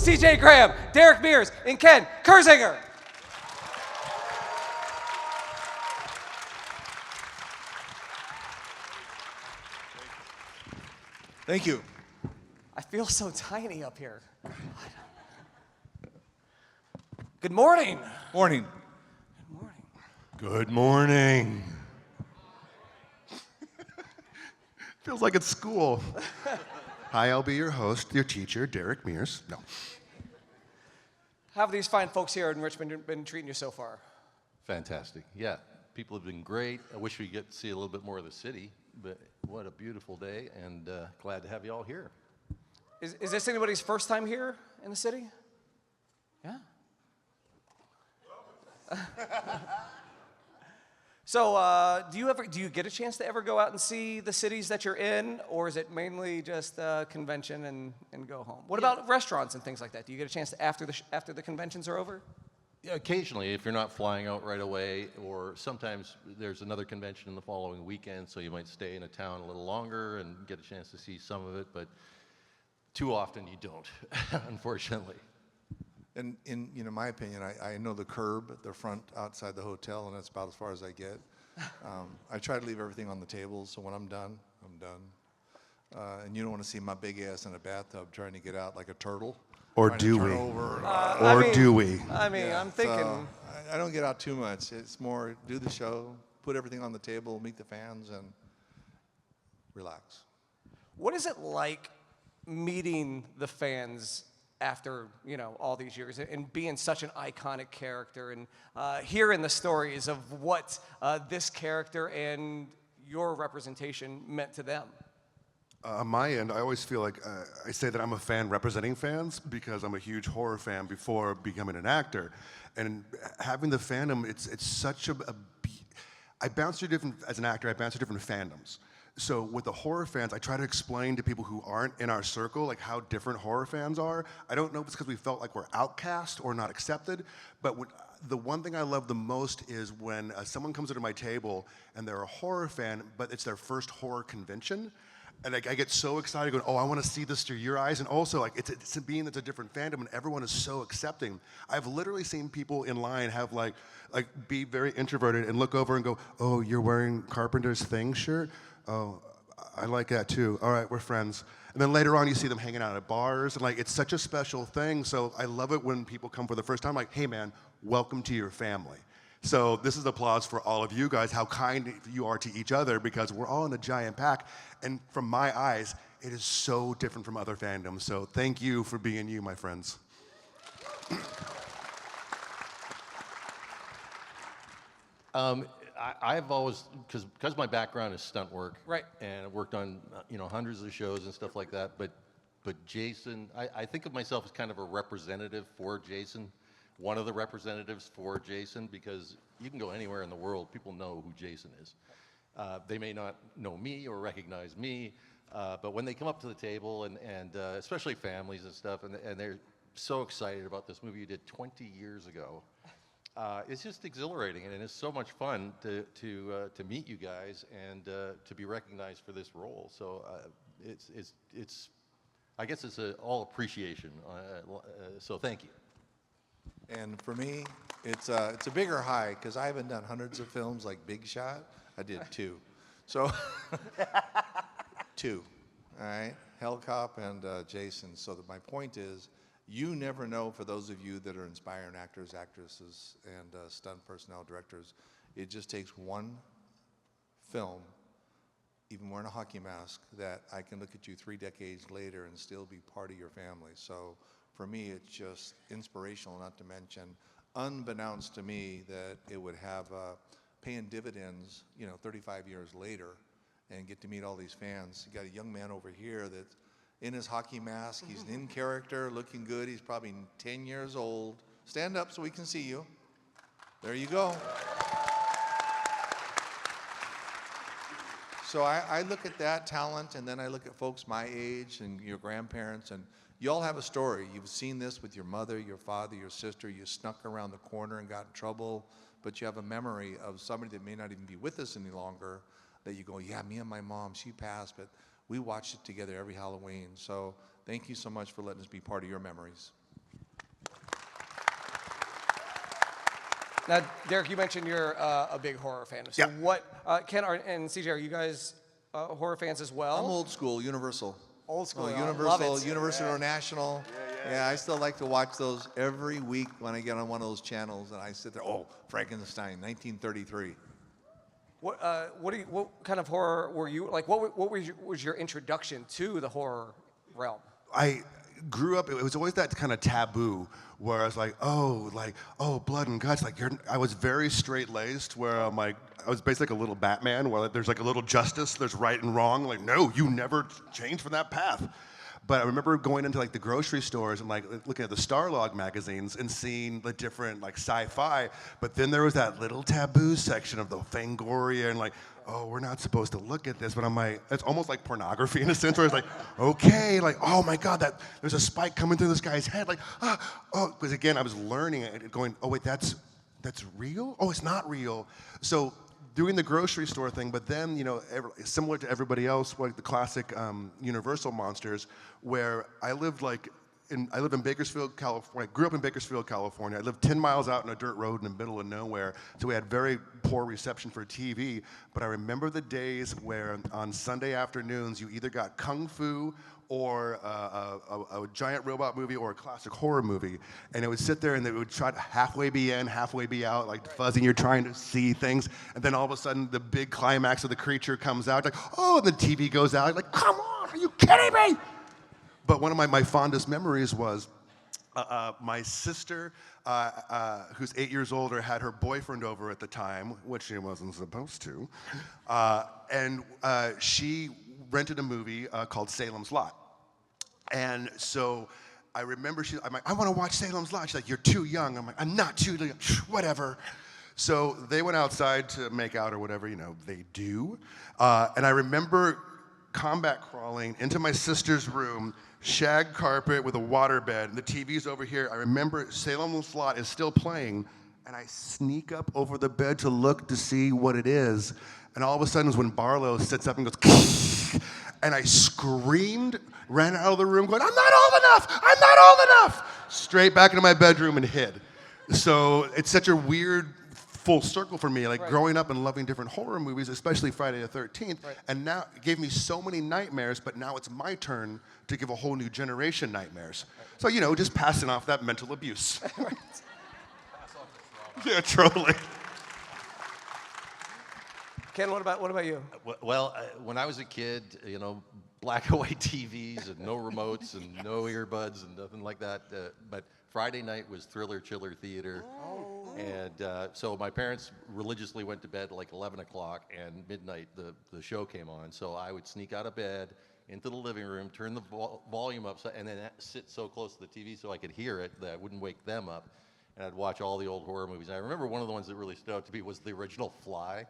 TJ Graham, Derek Mears, and Ken Kirzinger. Thank you. I feel so tiny up here. Good morning. Morning. Good morning. Good morning. Feels like it's school. Hi, I'll be your host, your teacher, Derek Mears. No. How have these fine folks here in Richmond been treating you so far? Fantastic. Yeah, people have been great. I wish we could get to see a little bit more of the city, but what a beautiful day, and glad to have you all here. Is this anybody's first time here in the city? Yeah. So, do you get a chance to ever go out and see the cities that you're in, or is it mainly just convention and go home? What about restaurants and things like that? Do you get a chance to after the conventions are over? Yeah, occasionally, if you're not flying out right away, or sometimes there's another convention in the following weekend, so you might stay in a town a little longer and get a chance to see some of it, but too often you don't, unfortunately. And in my opinion, I know the curb at the front outside the hotel, and that's about as far as I get. I try to leave everything on the table, so when I'm done, I'm done. And you don't want to see my big ass in a bathtub trying to get out like a turtle. Or do we? Do we? I mean, yeah, I'm thinking. So I don't get out too much. It's more do the show, put everything on the table, meet the fans, and relax. What is it like meeting the fans after all these years and being such an iconic character and hearing the stories of what this character and your representation meant to them? On my end, I always feel like I say that I'm a fan representing fans because I'm a huge horror fan before becoming an actor. And having the fandom, it's such I bounce through different, as an actor, I bounce through different fandoms. So with the horror fans, I try to explain to people who aren't in our circle like how different horror fans are. I don't know if it's because we felt like we're outcast or not accepted, but the one thing I love the most is when someone comes into my table and they're a horror fan, but it's their first horror convention. And I get so excited going, oh, I want to see this through your eyes. And also, like, it's being it's a different fandom and everyone is so accepting. I've literally seen people in line have like be very introverted and look over and go, oh, you're wearing Carpenter's Thing shirt? Oh, I like that too. All right, we're friends. And then later on, you see them hanging out at bars, and like it's such a special thing. So I love it when people come for the first time. Like, hey man, welcome to your family. So this is applause for all of you guys, how kind you are to each other, because we're all in a giant pack. And from my eyes, it is so different from other fandoms. So thank you for being you, my friends. I've always, because my background is stunt work, right, and I've worked on hundreds of shows and stuff like that. But Jason, I think of myself as kind of a representative for Jason, one of the representatives for Jason, because you can go anywhere in the world, people know who Jason is. They may not know me or recognize me, but when they come up to the table and especially families and stuff, and they're so excited about this movie you did 20 years ago. It's just exhilarating, and it's so much fun to meet you guys and to be recognized for this role. So it's I guess it's all appreciation. So thank you. And for me, it's a bigger high because I haven't done hundreds of films like Big Shot. I did 2, so 2. All right, Hell Cop and Jason. So my point is, you never know, for those of you that are inspiring actors, actresses, and stunt personnel, directors, it just takes one film, even wearing a hockey mask, that I can look at you 3 decades later and still be part of your family. So for me, it's just inspirational, not to mention, unbeknownst to me, that it would have paying dividends, 35 years later, and get to meet all these fans. You got a young man over here that's in his hockey mask. He's in character, looking good. He's probably 10 years old. Stand up so we can see you. There you go. So I look at that talent, and then I look at folks my age and your grandparents, and you all have a story. You've seen this with your mother, your father, your sister. You snuck around the corner and got in trouble, but you have a memory of somebody that may not even be with us any longer that you go, yeah, me and my mom, she passed, but we watched it together every Halloween. So thank you so much for letting us be part of your memories. Now, Derek, you mentioned you're a big horror fan. So Yeah. what, Ken and CJ, are you guys horror fans as well? I'm old school, Universal. Old school. Oh, I love Universal, it. Universal International. Yeah, I still like to watch those every week when I get on one of those channels and I sit there. Oh, Frankenstein, 1933. What kind of horror were you like? What was your introduction to the horror realm? I grew up, it was always that kind of taboo where I was like, oh, blood and guts. Like, I was very straight-laced where I'm like, I was basically like a little Batman where there's like a little justice, there's right and wrong. Like, no, you never change from that path. But I remember going into like the grocery stores and like looking at the Starlog magazines and seeing the different like sci-fi. But then there was that little taboo section of the Fangoria and like, oh, we're not supposed to look at this. But I'm like, it's almost like pornography in a sense where it's like, okay, like, oh my God, there's a spike coming through this guy's head. Like, because again, I was learning it, going, oh wait, that's real? Oh, it's not real. So doing the grocery store thing, but then, you know, similar to everybody else, like the classic Universal monsters, where I lived in Bakersfield, California. I grew up in Bakersfield, California. I lived 10 miles out on a dirt road in the middle of nowhere, so we had very poor reception for TV. But I remember the days where on Sunday afternoons, you either got Kung Fu or a giant robot movie or a classic horror movie. And it would sit there and it would try to halfway be in, halfway be out, like fuzzy, you're trying to see things. And then all of a sudden, the big climax of the creature comes out, like, oh, and the TV goes out, like, come on, are you kidding me? But one of my fondest memories was my sister, who's 8 years older, had her boyfriend over at the time, which she wasn't supposed to, and she rented a movie called Salem's Lot. And so I remember I'm like, I want to watch Salem's Lot. She's like, you're too young. I'm like, I'm not too young. Whatever. So they went outside to make out or whatever, you know, they do. And I remember combat crawling into my sister's room, shag carpet with a waterbed, and the TV's over here. I remember Salem's Lot is still playing, and I sneak up over the bed to look to see what it is. And all of a sudden is when Barlow sits up and goes, and I screamed, ran out of the room going, I'm not old enough! I'm not old enough! Straight back into my bedroom and hid. So it's such a weird full circle for me, like growing up and loving different horror movies, especially Friday the 13th, and now it gave me so many nightmares, but now it's my turn to give a whole new generation nightmares. So, you know, just passing off that mental abuse. Yeah, trolling. Ken, what about you? Well, when I was a kid, you know, black and white TVs and no remotes and no earbuds and nothing like that. But Friday night was Thriller Chiller Theater. And so my parents religiously went to bed at like 11 o'clock, and midnight the show came on. So I would sneak out of bed into the living room, turn the volume up, and then sit so close to the TV so I could hear it that I wouldn't wake them up. And I'd watch all the old horror movies. And I remember one of the ones that really stood out to me was the original Fly.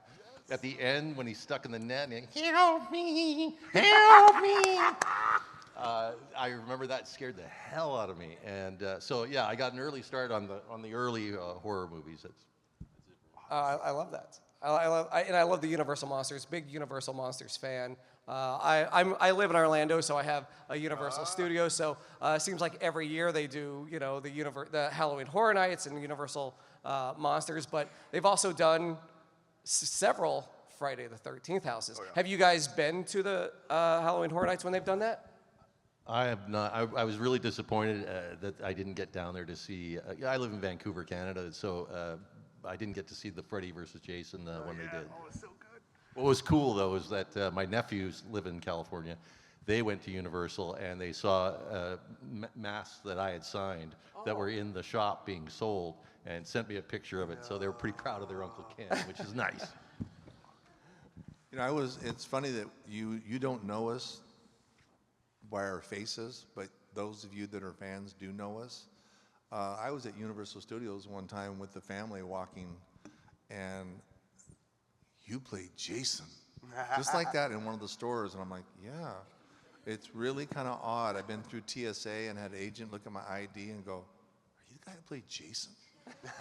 At the end, when he's stuck in the net, and he, help me, help me. I remember that scared the hell out of me. And so, yeah, I got an early start on the early horror movies. I love that. I love the Universal Monsters. Big Universal Monsters fan. I live in Orlando, so I have a Universal studio. So it seems like every year they do, you know, the Halloween Horror Nights and Universal Monsters. But they've also done several Friday the 13th houses. Oh, yeah. Have you guys been to the Halloween Horror Nights when they've done that? I have not. I was really disappointed that I didn't get down there to see. I live in Vancouver, Canada, so I didn't get to see the Freddy versus Jason when they did. Oh, it's so good. What was cool though is that my nephews live in California. They went to Universal and they saw masks that I had signed that were in the shop being sold, and sent me a picture of it. So they were pretty proud of their Uncle Ken, which is nice. You know, it's funny that you don't know us by our faces, but those of you that are fans do know us. I was at Universal Studios one time with the family walking, and you played Jason. Just like that in one of the stores, and I'm like, yeah. It's really kind of odd. I've been through TSA and had an agent look at my ID and go, are you the guy who played Jason?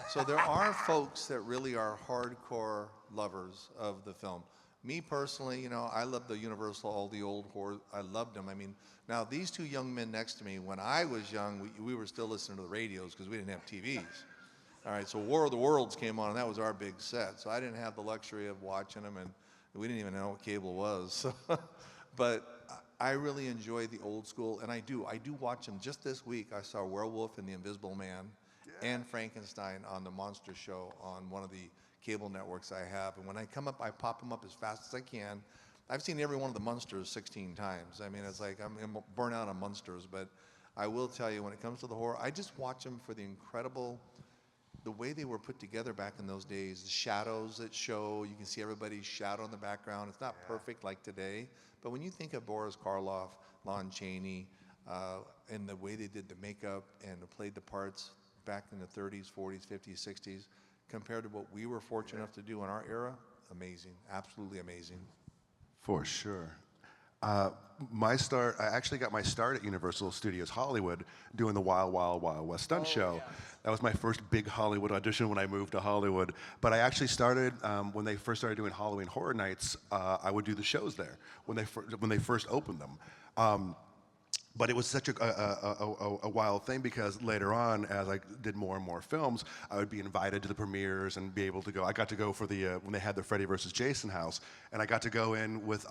So there are folks that really are hardcore lovers of the film. Me personally, you know, I love the Universal, all the old horror. I loved them. I mean, now these two young men next to me, when I was young, we were still listening to the radios because we didn't have TVs. All right, so War of the Worlds came on, and that was our big set. So I didn't have the luxury of watching them, and we didn't even know what cable was. So, but I really enjoy the old school, and I do watch them. Just this week, I saw Werewolf and the Invisible Man and Frankenstein on the Monster Show on one of the cable networks I have. And when I come up, I pop them up as fast as I can. I've seen every one of the Munsters 16 times. I mean, it's like I'm burnt out on Munsters, but I will tell you, when it comes to the horror, I just watch them for the incredible, the way they were put together back in those days, the shadows that show, you can see everybody's shadow in the background. It's not perfect like today, but when you think of Boris Karloff, Lon Chaney, and the way they did the makeup and played the parts back in the 30s, 40s, 50s, 60s, compared to what we were fortunate enough to do in our era, amazing, absolutely amazing. For sure. I actually got my start at Universal Studios Hollywood doing the Wild Wild Wild West Stunt Show. Yeah. That was my first big Hollywood audition when I moved to Hollywood. But I actually started, when they first started doing Halloween Horror Nights, I would do the shows there when they first opened them. But it was such a wild thing because later on, as I did more and more films, I would be invited to the premieres and be able to go. I got to go for the when they had the Freddy versus Jason house, and I got to go in with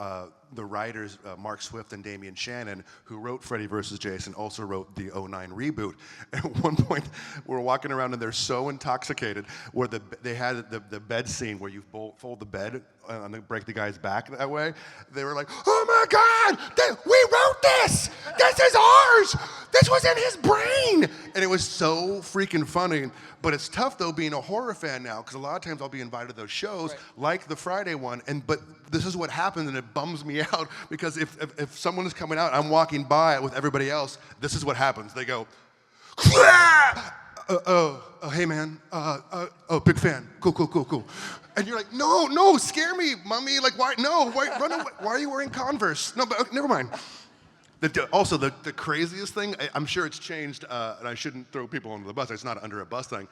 the writers Mark Swift and Damian Shannon, who wrote Freddy versus Jason, also wrote the '09 reboot. And at one point, we're walking around and they're so intoxicated, where they had the bed scene where you fold the bed and they break the guy's back that way. They were like, "Oh my God, we wrote this! This is ours! This was in his brain!" And it was so freaking funny. But it's tough though being a horror fan now, because a lot of times I'll be invited to those shows, like the Friday one, but this is what happens, and it bums me out because if someone is coming out, I'm walking by with everybody else, this is what happens. They go, hey man, big fan, cool. And you're like, no, scare me, mommy, like why, run away, why are you wearing Converse? No, but never mind. Also, the craziest thing, I'm sure it's changed, and I shouldn't throw people under the bus, it's not an under a bus thing.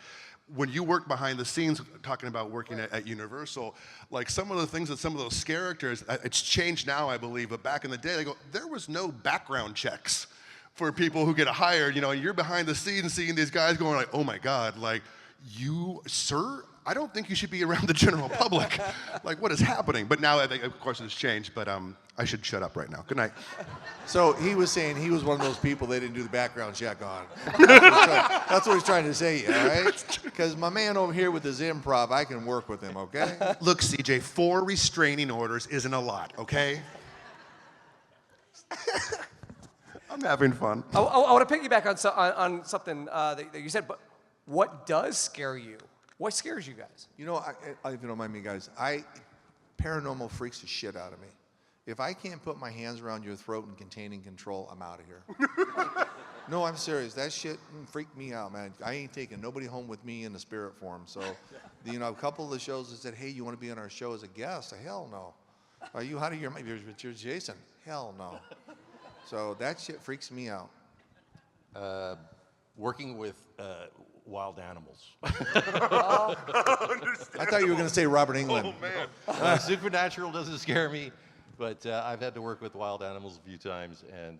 When you work behind the scenes, talking about working at Universal, like some of the things that some of those characters, it's changed now, I believe, but back in the day, they go, there was no background checks for people who get hired, and you're behind the scenes seeing these guys going like, oh my God, like, you, sir, I don't think you should be around the general public. Like, what is happening? But now, I think, of course, it's changed, but I should shut up right now. Good night. So he was saying he was one of those people they didn't do the background check on. That's what he's trying to say, all right? Because my man over here with his improv, I can work with him, okay? Look, CJ, 4 restraining orders isn't a lot, okay? I'm having fun. I want to piggyback on something that you said, but what does scare you? What scares you guys? You know, if you don't mind me, guys, paranormal freaks the shit out of me. If I can't put my hands around your throat and containing control, I'm out of here. No, I'm serious. That shit freaked me out, man. I ain't taking nobody home with me in the spirit form. So, a couple of the shows that said, hey, you want to be on our show as a guest? Hell no. Are you out of your mind? You're Jason. Hell no. So that shit freaks me out. Working with wild animals. I thought you were going to say Robert Englund. Oh, man. Supernatural doesn't scare me, but I've had to work with wild animals a few times, and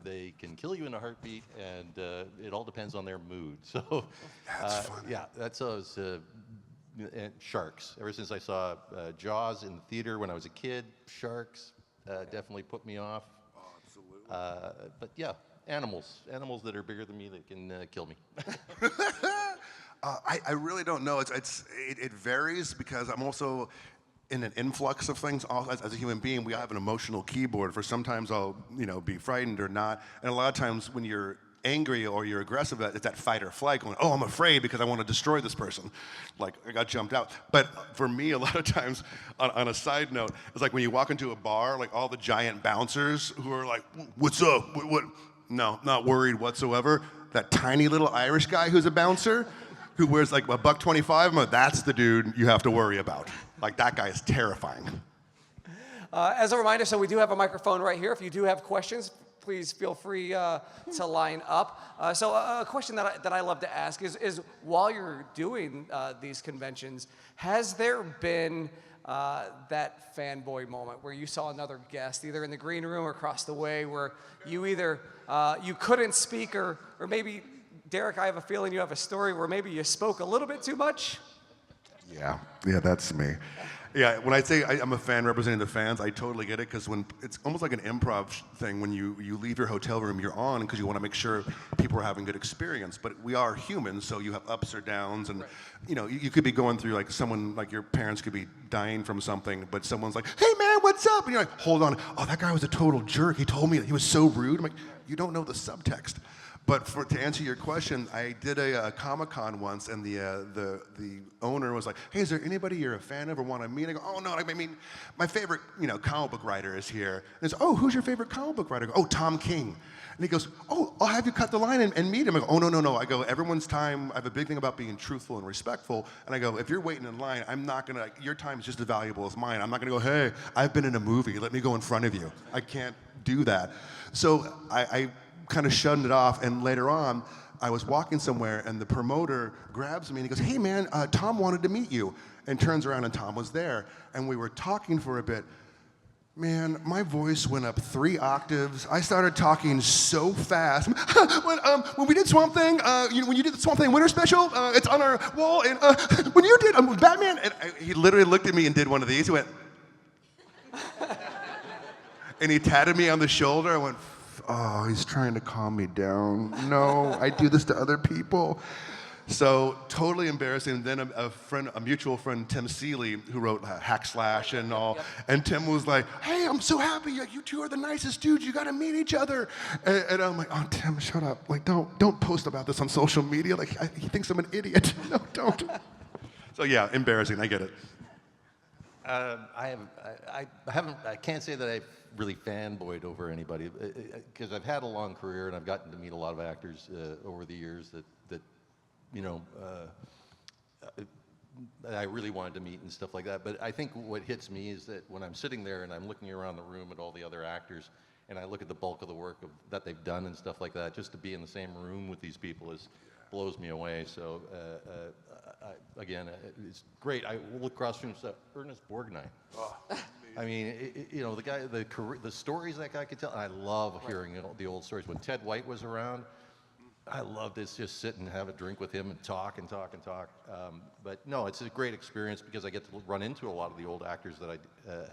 they can kill you in a heartbeat, and it all depends on their mood. So, That's funny. yeah, that's always, and sharks. Ever since I saw Jaws in the theater when I was a kid, sharks definitely put me off. Oh, absolutely. But yeah, animals that are bigger than me that can kill me. I really don't know. It varies because I'm also in an influx of things. As a human being, we have an emotional keyboard. For sometimes I'll be frightened or not, and a lot of times when you're angry or you're aggressive, it's that fight or flight going, oh, I'm afraid because I want to destroy this person. Like, I got jumped out. But for me, a lot of times, on a side note, it's like when you walk into a bar, like all the giant bouncers who are like, what's up? What? No, not worried whatsoever. That tiny little Irish guy who's a bouncer, who wears like $1.25, that's the dude you have to worry about. Like, that guy is terrifying. As a reminder, so we do have a microphone right here. If you do have questions, please feel free to line up. So a question that I love to ask is while you're doing these conventions, has there been that fanboy moment where you saw another guest, either in the green room or across the way, where you either you couldn't speak or maybe Derek, I have a feeling you have a story where maybe you spoke a little bit too much. Yeah, that's me. Yeah, when I say I'm a fan representing the fans, I totally get it, because when it's almost like an improv thing. When you leave your hotel room, you're on because you want to make sure people are having good experience. But we are humans, so you have ups or downs, and you know, you could be going through, like, someone, like your parents could be dying from something, but someone's like, "Hey man, what's up?" And you're like, "Hold on, oh, that guy was a total jerk. He told me that he was so rude." I'm like, you don't know the subtext. But to answer your question, I did a Comic-Con once, and the owner was like, "Hey, is there anybody you're a fan of or want to meet?" I go, "Oh no, I mean, my favorite, comic book writer is here." And he says, "Oh, who's your favorite comic book writer?" I go, "Oh, Tom King." And he goes, "Oh, I'll have you cut the line and meet him." I go, "Oh no." I go, "Everyone's time. I have a big thing about being truthful and respectful." And I go, "If you're waiting in line, I'm not gonna. Your time is just as valuable as mine. I'm not gonna go, 'Hey, I've been in a movie. Let me go in front of you.' I can't do that." So I kind of shunned it off, and later on, I was walking somewhere, and the promoter grabs me and he goes, "Hey man, Tom wanted to meet you," and turns around and Tom was there, and we were talking for a bit. Man, my voice went up 3 octaves. I started talking so fast. When we did Swamp Thing, when you did the Swamp Thing Winter Special, it's on our wall, and when you did Batman, and he literally looked at me and did one of these. He went, and he tatted me on the shoulder. I went, "Oh, he's trying to calm me down. No, I do this to other people." So totally embarrassing. And then a mutual friend, Tim Seeley, who wrote Hack Slash and all, and Tim was like, "Hey, I'm so happy. You two are the nicest dudes. You got to meet each other." And I'm like, "Oh, Tim, shut up. Like, don't post about this on social media. Like, he thinks I'm an idiot." No, don't. So yeah, embarrassing. I get it. I can't say that I've really fanboyed over anybody, because I've had a long career and I've gotten to meet a lot of actors over the years that I really wanted to meet and stuff like that. But I think what hits me is that when I'm sitting there and I'm looking around the room at all the other actors, and I look at the bulk of the work that they've done and stuff like that, just to be in the same room with these people blows me away. So again, it's great. I look across from Ernest Borgnine. Oh, I mean, the guy, the stories that guy could tell. I love hearing the old stories. When Ted White was around, I loved to just sit and have a drink with him and talk and talk and talk. But no, it's a great experience because I get to run into a lot of the old actors that I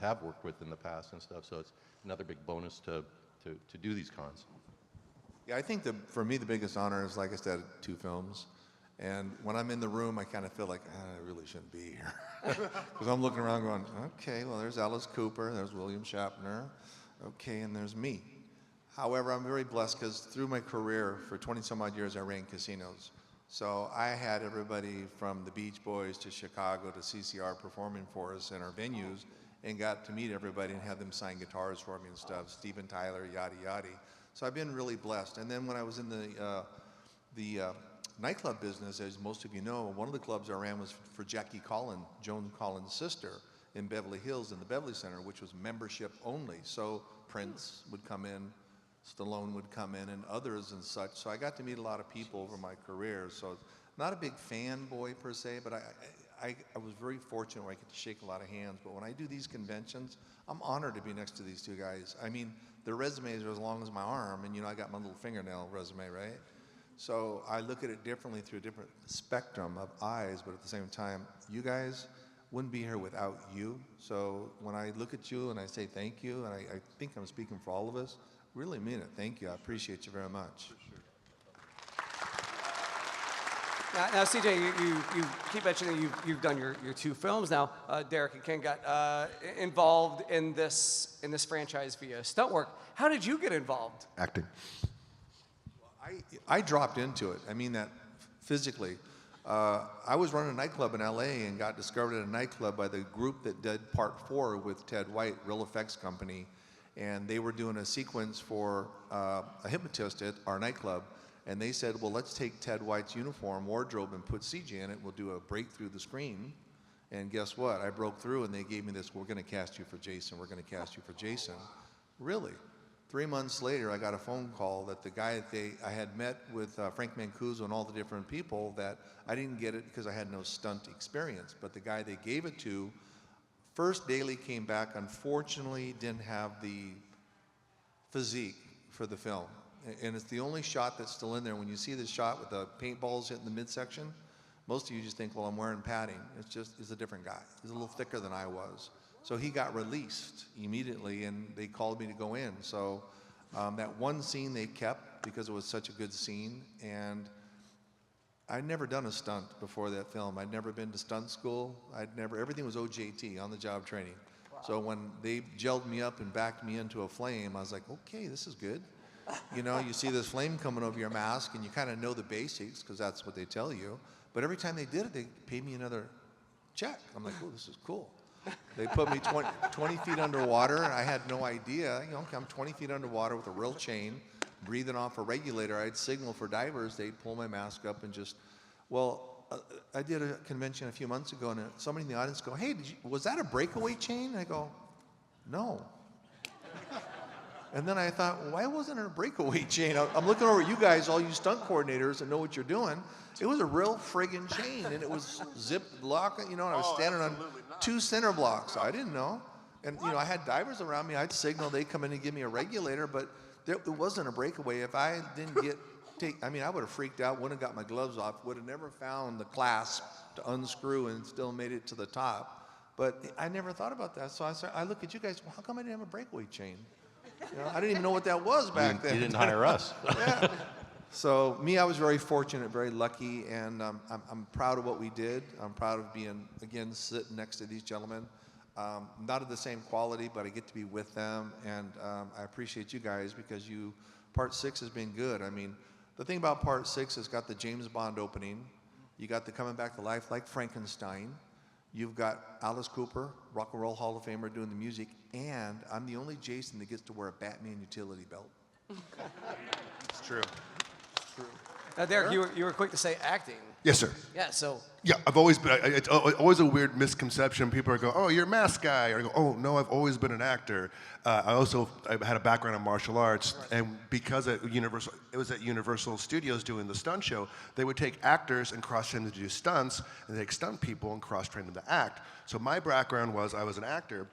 have worked with in the past and stuff. So it's another big bonus to do these cons. Yeah, I think for me the biggest honor is, like I said, 2 films. And when I'm in the room, I kind of feel like, I really shouldn't be here. Because I'm looking around going, okay, well, there's Alice Cooper, there's William Shatner, okay, and there's me. However, I'm very blessed because through my career, for 20-some odd years, I ran casinos. So I had everybody from the Beach Boys to Chicago to CCR performing for us in our venues, and got to meet everybody and have them sign guitars for me and stuff, Steven Tyler, yada yada. So I've been really blessed. And then when I was in the nightclub business, as most of you know, one of the clubs I ran was for Jackie Collin, Joan Collins' sister, in Beverly Hills in the Beverly Center, which was membership only. So Prince would come in, Stallone would come in, and others and such. So I got to meet a lot of people over my career. So not a big fanboy per se, but I was very fortunate where I get to shake a lot of hands. But when I do these conventions, I'm honored to be next to these 2 guys. I mean, their resumes are as long as my arm, and I got my little fingernail resume, right? So I look at it differently through a different spectrum of eyes, but at the same time, you guys wouldn't be here without you. So when I look at you and I say thank you, and I think I'm speaking for all of us, really mean it. Thank you. I appreciate you very much. Now, CJ, you keep mentioning you've done your 2 films. Now, Derek and Ken got involved in this franchise via stunt work. How did you get involved? Acting. I dropped into it. I mean that physically. I was running a nightclub in LA and got discovered at a nightclub by the group that did Part 4 with Ted White, Real Effects Company, and they were doing a sequence for a hypnotist at our nightclub, and they said, well, let's take Ted White's uniform, wardrobe, and put CJ in it. We'll do a break through the screen. And guess what? I broke through, and they gave me this, we're going to cast you for Jason. We're going to cast you for Jason. Really? 3 months later, I got a phone call that the guy that I had met with Frank Mancuso and all the different people, that I didn't get it because I had no stunt experience. But the guy they gave it to, first daily came back, unfortunately didn't have the physique for the film. And it's the only shot that's still in there. When you see the shot with the paintballs hitting the midsection, most of you just think, well, I'm wearing padding. He's a different guy. He's a little thicker than I was. So he got released immediately, and they called me to go in. So that one scene they kept because it was such a good scene. And I'd never done a stunt before that film. I'd never been to stunt school. Everything was OJT, on-the-job training. Wow. So when they gelled me up and backed me into a flame, I was like, okay, this is good. You know, you see this flame coming over your mask, and you kind of know the basics because that's what they tell you. But every time they did it, they paid me another check. I'm like, oh, this is cool. They put me 20 feet underwater, and I had no idea. You know, I'm 20 feet underwater with a real chain, breathing off a regulator. I'd signal for divers. They'd pull my mask up and just, I did a convention a few months ago, and somebody in the audience go, hey, was that a breakaway chain? I go, no. And then I thought, well, why wasn't it a breakaway chain? I'm looking over at you guys, all you stunt coordinators that know what you're doing. It was a real friggin' chain, and it was zipped lock, you know, and I was standing on 2 center blocks. I didn't know. And, you know, I had divers around me. I'd signal. They'd come in and give me a regulator, but it wasn't a breakaway. If I didn't I would have freaked out, wouldn't have got my gloves off, would have never found the clasp to unscrew and still made it to the top. But I never thought about that. So I look at you guys, well, how come I didn't have a breakaway chain? You know, I didn't even know what that was back then. You didn't hire us. Yeah. So I was very fortunate, very lucky, and I'm proud of what we did. I'm proud of being, again, sitting next to these gentlemen. Not of the same quality, but I get to be with them, and I appreciate you guys because Part 6 has been good. I mean, the thing about Part 6 has got the James Bond opening. You got the coming back to life like Frankenstein. You've got Alice Cooper, Rock and Roll Hall of Famer, doing the music, and I'm the only Jason that gets to wear a Batman utility belt. It's true. Now, Derek, you were quick to say acting. Yes, sir. Yeah, so. Yeah, I've always been, it's always a weird misconception. People go, oh, you're a mask guy. Or I go, oh, no, I've always been an actor. I had a background in martial arts, and because it was at Universal Studios doing the stunt show, they would take actors and cross-train them to do stunts, and they'd take stunt people and cross-train them to act. So my background was I was an actor,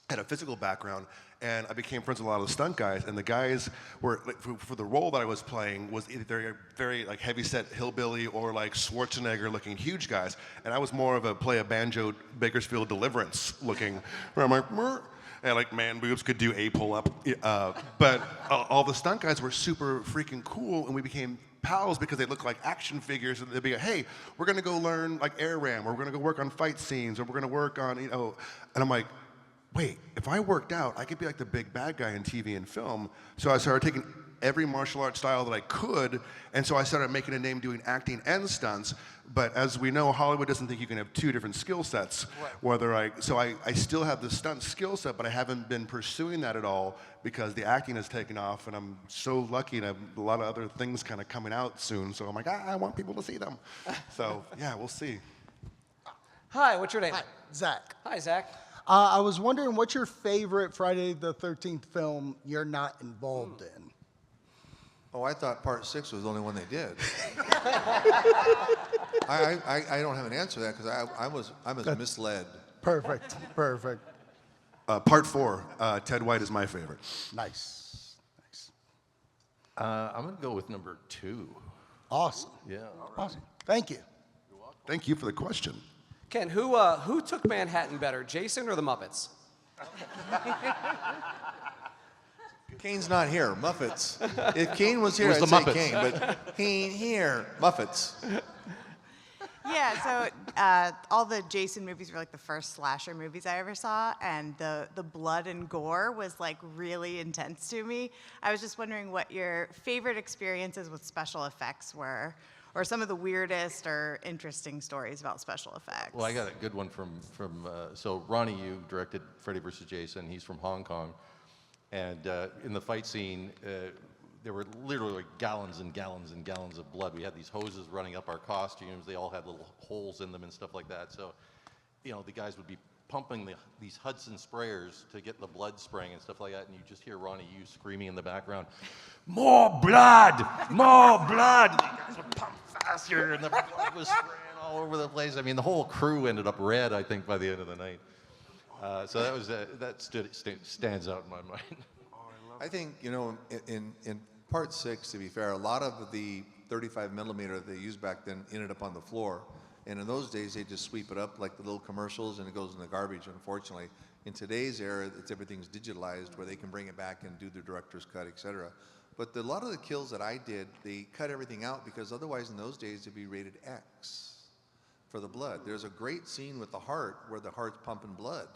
had a physical background, and I became friends with a lot of the stunt guys, and the guys were, like, for the role that I was playing, was either very like heavy-set hillbilly or like Schwarzenegger-looking huge guys, and I was more of a banjo Bakersfield Deliverance looking, where I'm like, "Mer," and like man boobs could do a pull-up, but all the stunt guys were super freaking cool, and we became pals because they look like action figures, and they'd be like, hey, we're gonna go learn like air ram, or we're gonna go work on fight scenes, or we're gonna work on, and I'm like, wait, if I worked out, I could be like the big bad guy in TV and film. So I started taking every martial arts style that I could, and so I started making a name doing acting and stunts. But as we know, Hollywood doesn't think you can have 2 different skill sets. Right. So I still have the stunt skill set, but I haven't been pursuing that at all because the acting has taken off, and I'm so lucky to have a lot of other things kind of coming out soon. So I'm like, I want people to see them. So yeah, we'll see. Hi, what's your name? Hi, Zach. Hi, Zach. I was wondering, what's your favorite Friday the 13th film you're not involved in? Oh, I thought Part 6 was the only one they did. I don't have an answer to that because I was misled. Perfect. Part 4, Ted White is my favorite. Nice. I'm going to go with number 2. Awesome. Yeah. Awesome. Thank you. Thank you for the question. Ken, who took Manhattan better, Jason or the Muppets? Kane's not here. Muppets. If Kane was here, It was I'd the say Muppets. Kane, but he ain't here. Muppets. Yeah, so all the Jason movies were like the first slasher movies I ever saw, and the blood and gore was like really intense to me. I was just wondering what your favorite experiences with special effects were, or some of the weirdest or interesting stories about special effects. Well, I got a good one from so Ronnie Yu directed Freddy vs. Jason. He's from Hong Kong. And in the fight scene, there were literally gallons and gallons and gallons of blood. We had these hoses running up our costumes. They all had little holes in them and stuff like that. So, the guys would be pumping these Hudson sprayers to get the blood spraying and stuff like that. And you just hear Ronnie Yu screaming in the background, "More blood! More blood!" And the guys would pump faster, and the blood was spraying all over the place. I mean, the whole crew ended up red, I think, by the end of the night. So that was that stands out in my mind. I think, in Part 6, to be fair, a lot of the 35 millimeter they used back then ended up on the floor. And in those days, they just sweep it up like the little commercials and it goes in the garbage, unfortunately. In today's era, everything's digitalized where they can bring it back and do the director's cut, et cetera. But a lot of the kills that I did, they cut everything out because otherwise in those days it'd be rated X for the blood. There's a great scene with the heart where the heart's pumping blood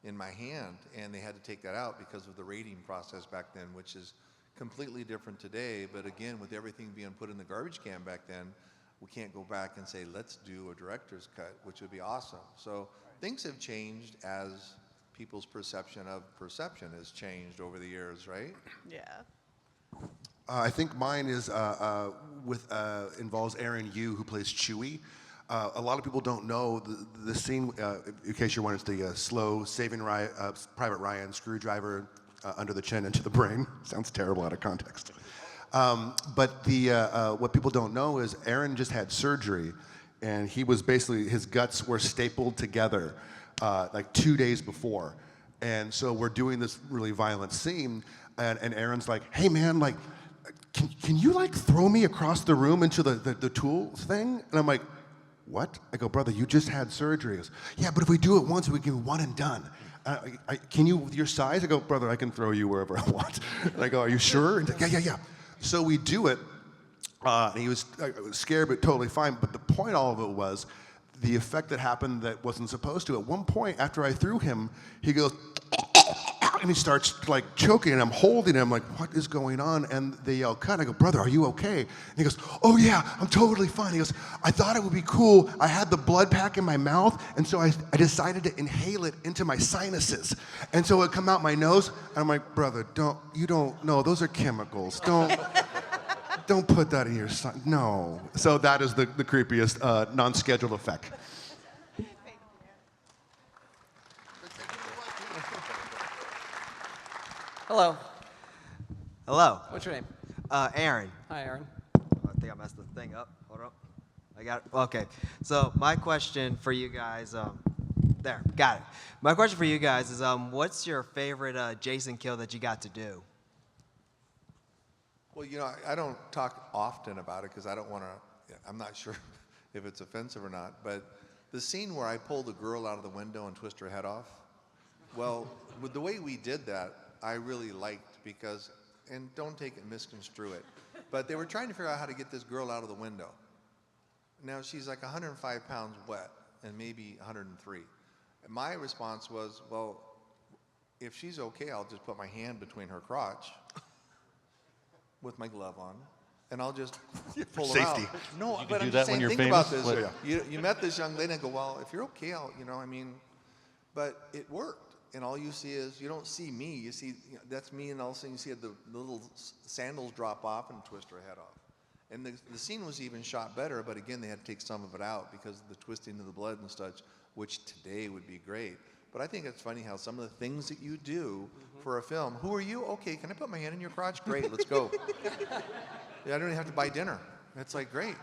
in my hand, and they had to take that out because of the rating process back then, which is completely different today. But again, with everything being put in the garbage can back then, we can't go back and say, let's do a director's cut, which would be awesome. So things have changed as people's perception of perception has changed over the years, right? Yeah. I think mine is involves Aaron Yu, who plays Chewie. A lot of people don't know the scene. In case you're wondering, it's the slow Saving Private Ryan screwdriver under the chin into the brain. Sounds terrible out of context. But what people don't know is Aaron just had surgery, and he was basically, his guts were stapled together like 2 days before. And so we're doing this really violent scene, and Aaron's like, hey man, like, can you like throw me across the room into the tool thing? And I'm like, what? I go, brother, you just had surgery. He goes, yeah, but if we do it once, we can one and done. Can you, with your size? I go, brother, I can throw you wherever I want. And I go, are you sure? And he's like, yeah. So we do it, and he was scared, but totally fine. But the point of all of it was the effect that happened that wasn't supposed to. At one point, after I threw him, he goes, and he starts like choking, and I'm holding him like, what is going on? And they yell, cut. I go, brother, are you okay? And he goes, oh yeah, I'm totally fine. He goes, I thought it would be cool. I had the blood pack in my mouth, and so I decided to inhale it into my sinuses. And so it would come out my nose, and I'm like, brother, you don't know, those are chemicals. Don't put that in your son. No. So that is the creepiest non-scheduled effect. Hello. Hello. What's your name? Aaron. Hi, Aaron. I think I messed the thing up. Hold up. I got it. Okay. So my question for you guys, there, got it. My question for you guys is, what's your favorite Jason kill that you got to do? Well, you know, I don't talk often about it because I don't want to, I'm not sure if it's offensive or not, but the scene where I pulled the girl out of the window and twist her head off, well, with the way we did that, I really liked because, and don't take it, misconstrue it, but they were trying to figure out how to get this girl out of the window. Now, she's like 105 pounds wet and maybe 103. And my response was, well, if she's okay, I'll just put my hand between her crotch with my glove on, and I'll just pull her out. Safety. No, You but can do I'm that just when saying, you're think famous? about this. What? You met this young lady and go, well, if you're okay, I mean, but it worked. And all you see is, you don't see me, you see, that's me, and all of a sudden you see the little sandals drop off and twist her head off. And the scene was even shot better, but again, they had to take some of it out because of the twisting of the blood and such, which today would be great. But I think it's funny how some of the things that you do for a film, who are you? Okay, can I put my hand in your crotch? Great, let's go. Yeah, I don't even have to buy dinner. It's like, great.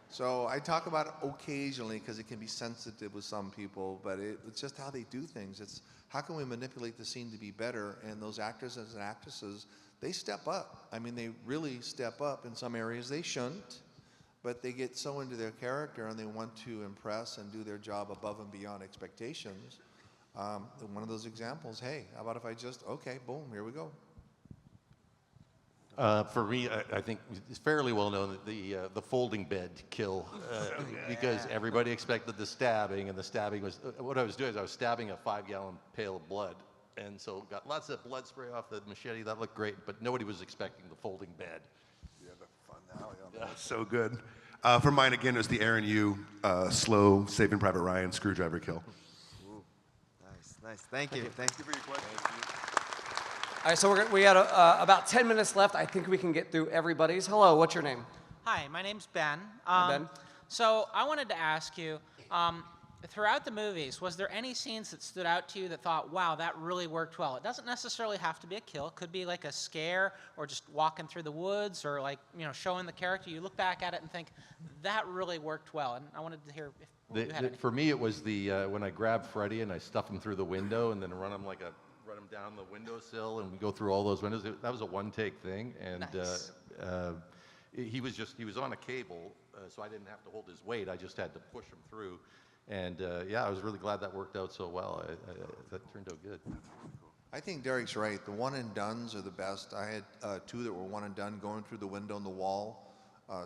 So I talk about it occasionally because it can be sensitive with some people, but it's just how they do things. It's how can we manipulate the scene to be better? And those actors and actresses, they step up. I mean, they really step up in some areas. They shouldn't, but they get so into their character and they want to impress and do their job above and beyond expectations. One of those examples, hey, how about if I just, okay, boom, here we go. For me, I think it's fairly well known that the folding bed kill, because everybody expected the stabbing, and the stabbing was, what I was doing is I was stabbing a 5-gallon pail of blood, and so got lots of blood spray off the machete. That looked great, but nobody was expecting the folding bed. Yeah, the fun now. Yeah. That's so good. For mine, again, it was the Aaron Yu slow Saving Private Ryan screwdriver kill. Ooh, nice. Thank you. Thank you for your question. All right, so we got about 10 minutes left. I think we can get through everybody's. Hello, what's your name? Hi, my name's Ben. Hi, Ben. So I wanted to ask you, throughout the movies, was there any scenes that stood out to you that thought, wow, that really worked well? It doesn't necessarily have to be a kill. It could be like a scare or just walking through the woods or like, showing the character. You look back at it and think, that really worked well. And I wanted to hear if you had any. For me, it was when I grabbed Freddy and I stuffed him through the window and then run him like a run him down the windowsill, and we go through all those windows. That was a one-take thing, and Nice. he was on a cable, so I didn't have to hold his weight. I just had to push him through, and yeah, I was really glad that worked out so well. That turned out good. I think Derek's right. The one and dones are the best. I had 2 that were one and done, going through the window in the wall,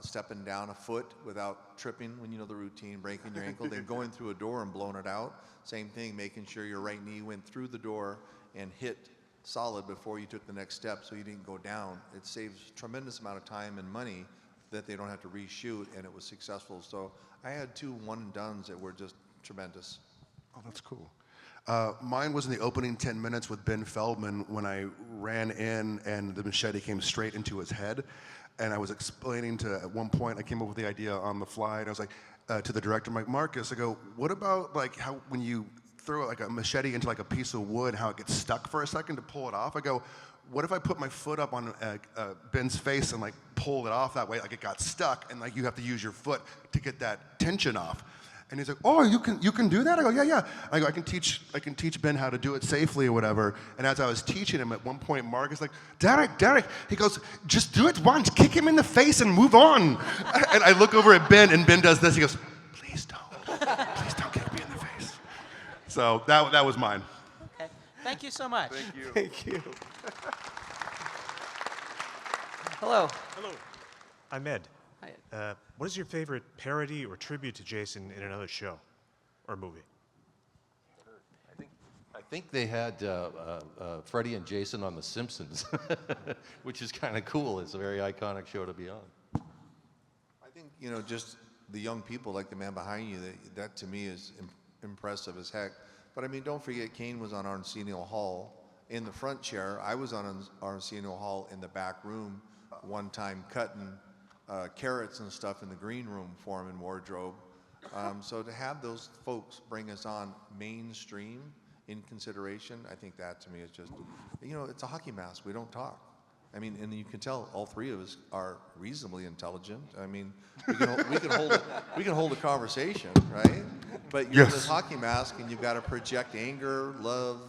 stepping down a foot without tripping, when you know the routine, breaking your ankle, then going through a door and blowing it out. Same thing, making sure your right knee went through the door and hit solid before you took the next step so you didn't go down. It saves tremendous amount of time and money that they don't have to reshoot, and it was successful. So I had 2 one and dones that were just tremendous. Oh, that's cool. Mine was in the opening 10 minutes with Ben Feldman when I ran in and the machete came straight into his head. And I was explaining at one point, I came up with the idea on the fly, and I was like, to the director, Mike Marcus, I go, what about like how when you throw like a machete into like a piece of wood, how it gets stuck for a second to pull it off? I go, what if I put my foot up on Ben's face and like pull it off that way, like it got stuck, and like you have to use your foot to get that tension off? And he's like, oh, you can do that? I go, yeah. I go, I can teach Ben how to do it safely or whatever. And as I was teaching him, at one point, Mark is like, Derek. He goes, just do it once, kick him in the face and move on. And I look over at Ben, and Ben does this. He goes, please don't kick me in the face. So that was mine. Okay. Thank you so much. Thank you. Thank you. Hello. Hello, I'm Ed. Hi. What is your favorite parody or tribute to Jason in another show or movie? I think they had Freddy and Jason on The Simpsons, which is kind of cool. It's a very iconic show to be on. I think, just the young people like the man behind you, that to me is impressive as heck. But I mean, don't forget, Kane was on Arsenio Hall in the front chair. I was on Arsenio Hall in the back room one time cutting carrots and stuff in the green room for him in wardrobe. So to have those folks bring us on mainstream in consideration, I think that to me is just, it's a hockey mask. We don't talk. I mean, and you can tell all 3 of us are reasonably intelligent. I mean, we can hold a conversation, right? But you're in this hockey mask, and you've got to project anger, love,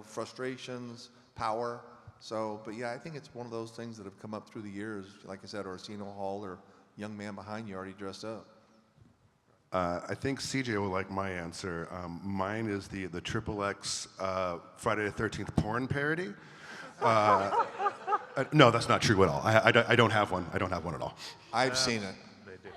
frustrations, power. So, but yeah, I think it's one of those things that have come up through the years. Like I said, Arsenio Hall or young man behind you already dressed up. I think CJ will like my answer. Mine is the XXX Friday the 13th porn parody. No, that's not true at all. I don't have one. I don't have one at all. I've seen it. They do.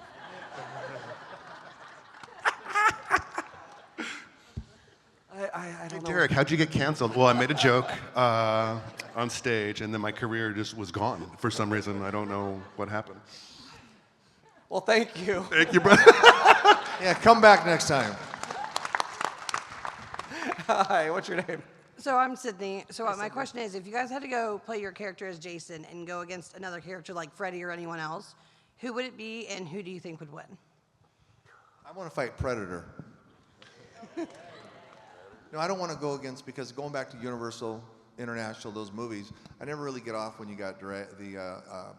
I don't know. Derek, how'd you get canceled? Well, I made a joke on stage, and then my career just was gone for some reason. I don't know what happened. Well, thank you. Thank you, brother. Yeah, come back next time. Hi, what's your name? So I'm Sydney. So my question is, if you guys had to go play your character as Jason and go against another character like Freddy or anyone else, who would it be, and who do you think would win? I want to fight Predator. No, I don't want to go against, because going back to Universal, International, those movies, I never really get off when you got the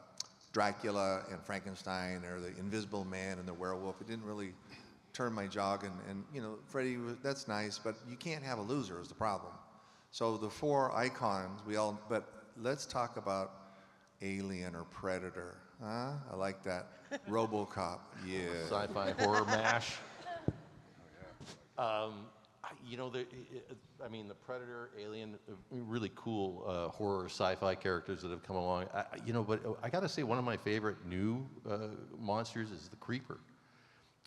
Dracula and Frankenstein, or the Invisible Man and the werewolf. It didn't really turn my jog, and Freddy, that's nice, but you can't have a loser is the problem. So the 4 icons, but let's talk about Alien or Predator. Huh? I like that. RoboCop, yeah. Sci-fi horror mash. The Predator, Alien, really cool horror sci-fi characters that have come along. But I got to say, one of my favorite new monsters is the Creeper.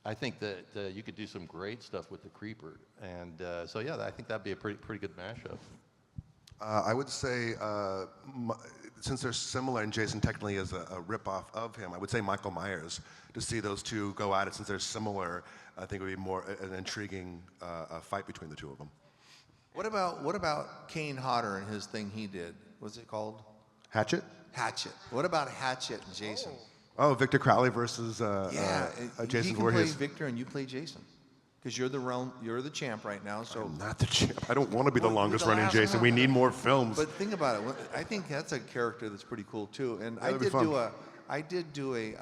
I think that you could do some great stuff with the Creeper, and so yeah, I think that'd be a pretty good mashup. I would say, since they're similar, and Jason technically is a ripoff of him, I would say Michael Myers. To see those two go at it, since they're similar, I think it would be more an intriguing fight between the 2 of them. What about Kane Hodder and his thing he did? What's it called? Hatchet? Hatchet. What about Hatchet and Jason? Oh, Victor Crowley versus Jason you can Voorhees. play Victor and you play Jason, because you're the champ right now. So I'm not the champ. I don't want to be the Well, longest the running last Jason. one. We need more films. But think about it. I think that's a character that's pretty cool too. And That'd be fun. I did do a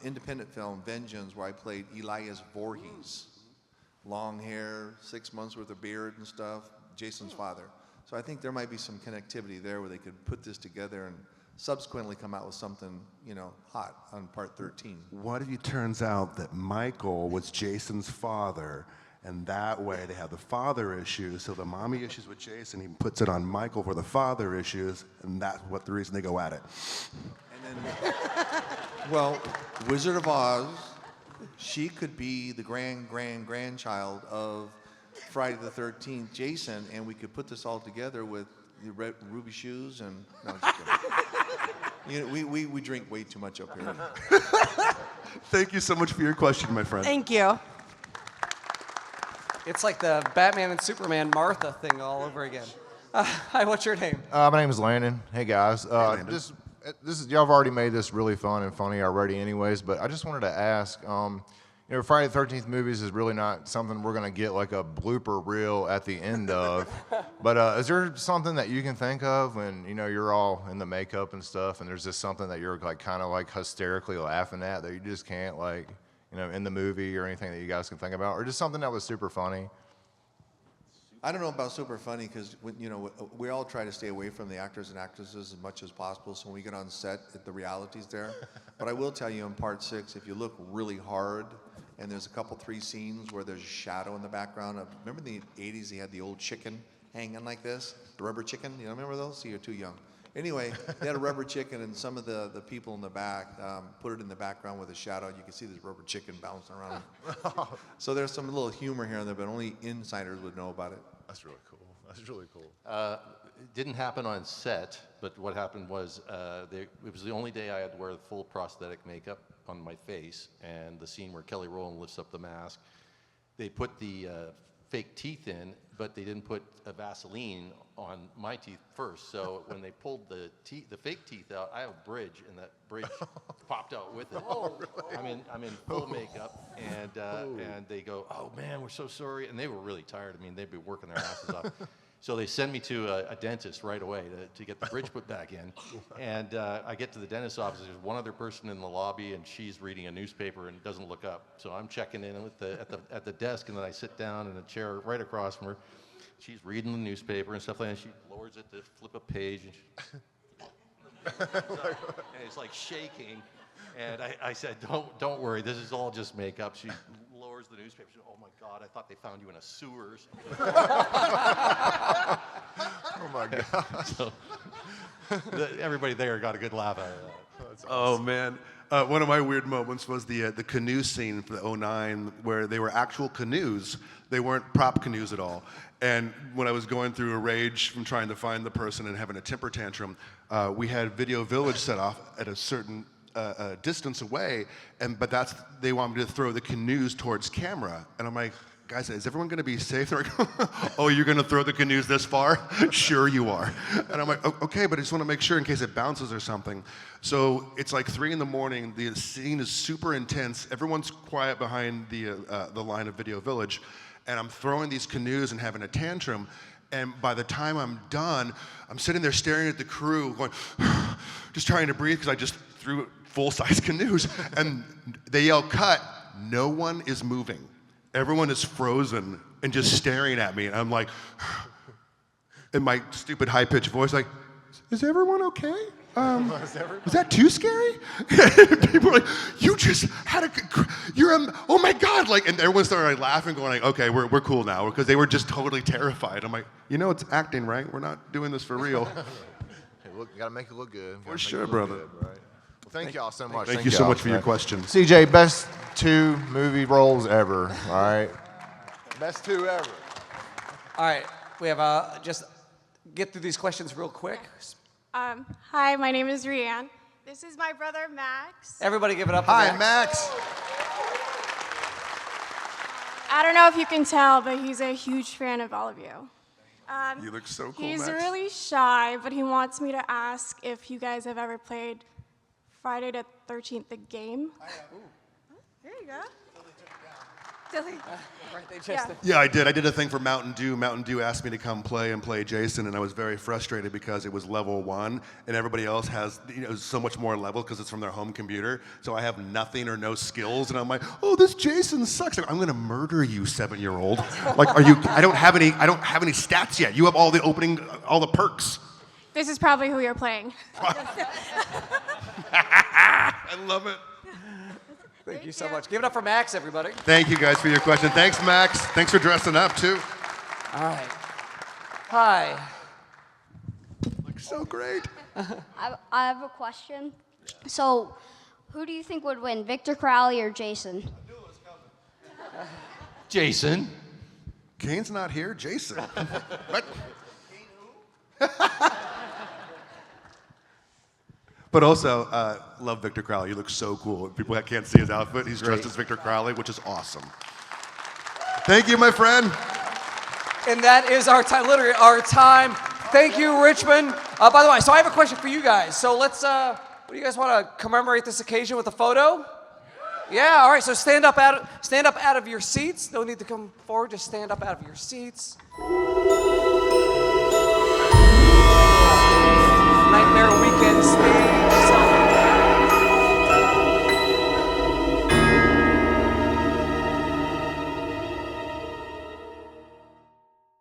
independent film, Vengeance, where I played Elias Voorhees, long hair, 6 months worth of beard and stuff. Jason's father. So I think there might be some connectivity there where they could put this together and subsequently come out with something, you know, hot on part 13. What if it turns out that Michael was Jason's father, and that way they have the father issues, so the mommy issues with Jason, he puts it on Michael for the father issues, and that's what the reason they go at it. And then, well, Wizard of Oz, she could be the grandchild of Friday the 13th, Jason, and we could put this all together with the red ruby shoes and, no, just kidding. You know, we drink way too much up here. Thank you so much for your question, my friend. Thank you. It's like the Batman and Superman Martha thing all over again. Hi, what's your name? My name is Landon. Hey guys, Landon. this is y'all have already made this really fun and funny already, anyways. But I just wanted to ask, you know, Friday the 13th movies is really not something we're gonna get like a blooper reel at the end of. But is there something that you can think of when you know you're all in the makeup and stuff, and there's just something that you're like kind of like hysterically laughing at that you just can't like, you know, in the movie or anything that you guys can think about, or just something that was super funny? I don't know about super funny because, you know, we all try to stay away from the actors and actresses as much as possible. So when we get on set, the reality's there. But I will tell you in part 6, if you look really hard, and there's a couple 3 scenes where there's a shadow in the background. Remember in the 80s, they had the old chicken hanging like this, the rubber chicken. You know, remember those? See, you're too young. Anyway, they had a rubber chicken, and some of the people in the back put it in the background with a shadow. You can see this rubber chicken bouncing around. So there's some little humor here and there, but only insiders would know about it. That's really cool. That's really cool. It didn't happen on set, but what happened was it was the only day I had to wear the full prosthetic makeup on my face, and the scene where Kelly Rowland lifts up the mask, they put the fake teeth in, but they didn't put a Vaseline on my teeth first. So when they pulled the fake teeth out, I have a bridge, and that bridge popped out with it. Oh, really? I'm in full makeup, and they go, "Oh man, we're so sorry," and they were really tired. I mean, they'd been working their asses off. So they send me to a dentist right away to get the bridge put back in. And I get to the dentist's office. There's one other person in the lobby, and she's reading a newspaper and doesn't look up. So I'm checking in at the desk, and then I sit down in a chair right across from her. She's reading the newspaper and stuff like that. And she lowers it to flip a page, and it's like shaking. And I said, "Don't worry. This is all just makeup." She lowers the newspaper. She goes, "Oh my God, I thought they found you in a sewers." Oh my God. So, everybody there got a good laugh out of that. That's Oh awesome. man, one of my weird moments was the canoe scene for the '09 where they were actual canoes. They weren't prop canoes at all. And when I was going through a rage from trying to find the person and having a temper tantrum, we had Video Village set off at a certain distance away, but they want me to throw the canoes towards camera, and I'm like, "Guys, is everyone going to be safe?" They're like, "Oh, you're going to throw the canoes this far?" "Sure you are." And I'm like, "Okay, but I just want to make sure in case it bounces or something." So it's like 3 a.m. The scene is super intense. Everyone's quiet behind the line of Video Village, and I'm throwing these canoes and having a tantrum. And by the time I'm done, I'm sitting there staring at the crew, going, just trying to breathe because I just threw full-size canoes. And they yell, "Cut!" No one is moving. Everyone is frozen and just staring at me. And I'm like, in my stupid high-pitched voice, like, "Is everyone okay? Was that too scary?" People are like, "You just had oh my God!" Like, and everyone started like laughing, going like, "Okay, we're cool now," because they were just totally terrified. I'm like, it's acting, right? We're not doing this for real. Hey, look, you gotta make it look good. For sure, brother. Good, right? Well, thank y'all so much. Thank you so much for your question. CJ, best 2 movie roles ever. All right. Best 2 ever. All right, we have just get through these questions real quick. Hi, my name is Rianne. This is my brother, Max. Everybody give it up for Hi, Max. I don't know if you can tell, but he's a huge fan of all of you. You look so cool, He's Max. really shy, but he wants me to ask if you guys have ever played Friday the 13th, the game. I have. There you go. Right, they just. Yeah, I did. I did a thing for Mountain Dew. Mountain Dew asked me to come play and play Jason, and I was very frustrated because it was level 1, and everybody else has so much more level because it's from their home computer. So I have nothing or no skills, and I'm like, oh, this Jason sucks. I'm gonna murder you, 7-year-old. Like, are you? I don't have any stats yet. You have all the perks. This is probably who you're playing. I love it. Thank you so much. Give it up for Max, everybody. Thank you guys for your question. Thanks, Max. Thanks for dressing up too. All right. Hi. Looks so great. I have a question. So, who do you think would win, Victor Crowley or Jason? Jason. Kane's not here. Jason. What? But also, love Victor Crowley. He looks so cool. People that can't see his outfit, he's dressed as Victor Crowley, which is awesome. Thank you, my friend. And that is our time, literally our time. Thank you, Richmond. By the way, so I have a question for you guys. So let's, what do you guys want to commemorate this occasion with a photo? Yeah, all right, so stand up out of your seats. No need to come forward, just stand up out of your seats.